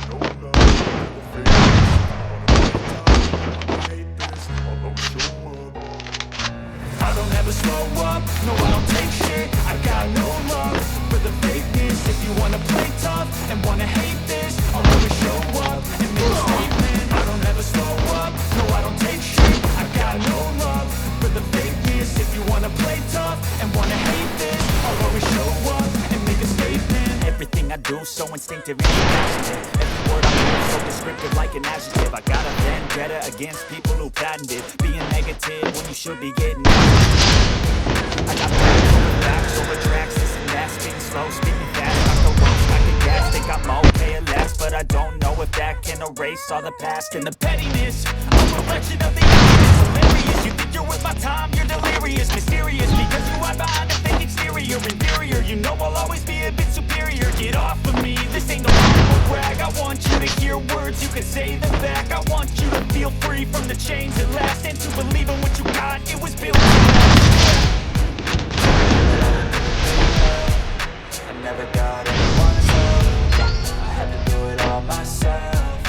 no love for the fakeness. I hate this, I'll always show up. I don't ever slow up, no I don't take shit. I got no love for the fakeness. If you wanna play tough and wanna hate this, I'll always show up and make a statement. I don't ever slow up, no I don't take shit. I got no love for the fakeness. If you wanna play tough and wanna hate this, I'll always show up and make a statement. Everything I do so instinctive and passionate. Every word I use so descriptive like an adjective. I got a vendetta against people who patented being negative when you should be getting I got facts over tracks, this and that. Speaking slow, speaking fast, not the roast, not the gas. Think I'm okay at last, but I don't know if that can erase all the past and the pettiness. I'm a reflection of the obvious, hilarious. You think you're worth my time, you're delirious, mysterious, because you hide behind a fake exterior, inferior. You know I'll always be a bit superior. Get off of me, this ain't no humble brag. I want you to hear words, you can say them back. I want you to feel free from the chains that last, and to believe in what you got, it was built to last. I never got anyone's help. I had to do it all myself.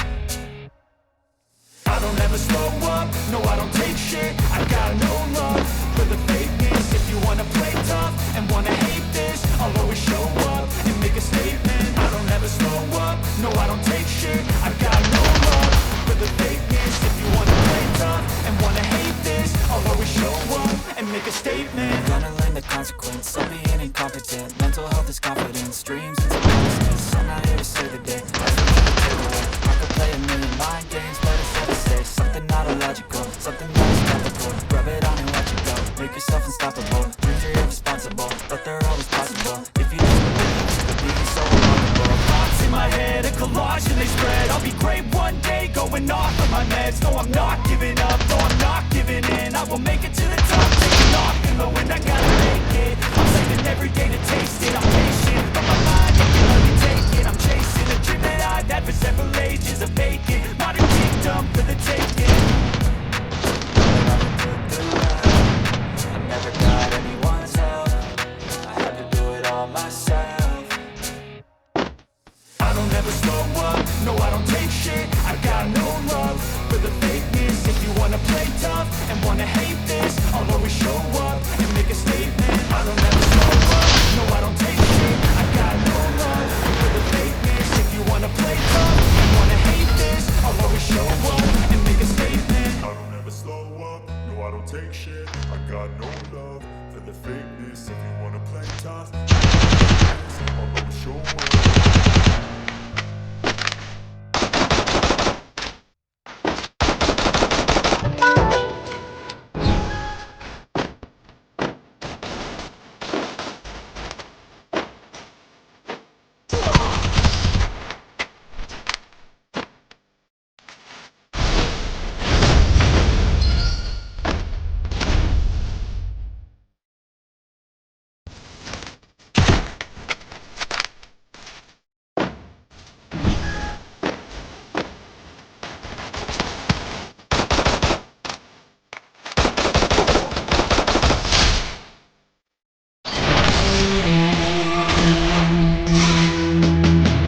I don't ever slow up, no I don't take shit. I got no love for the fakeness. If you wanna play tough and wanna hate this, I'll always show up and make a statement. I don't ever slow up, no I don't take shit. I got no love for the fakeness. If you wanna play tough and wanna hate this, I'll always show up and make a statement. I'm gonna learn the consequence of being incompetent. Mental health is confidence, dreams into consciousness. I'm not here to save the day, that's what you take away. I could play a million mind games, but it's never safe. Something not illogical, something not as topical. Rub it on and watch it go, make yourself unstoppable. Dreams are irresponsible, but they're always possible. If you just believe, be so remarkable. Thoughts in my head, a collage and they spread. I'll be great one day, going off of my meds. No, I'm not giving up, no, I'm not giving in. I will make it to the top, taking off and low, and I gotta make it. I'm saving every day to taste it. I'm patient, but my mind it can only take it. I'm chasing a dream that I've had for several ages, a vacant modern kingdom for the taking. I never got anyone's help. I had to do it all myself. I don't ever slow up, no I don't take shit. I got no love for the fakeness. If you wanna play tough and wanna hate this, I'll always show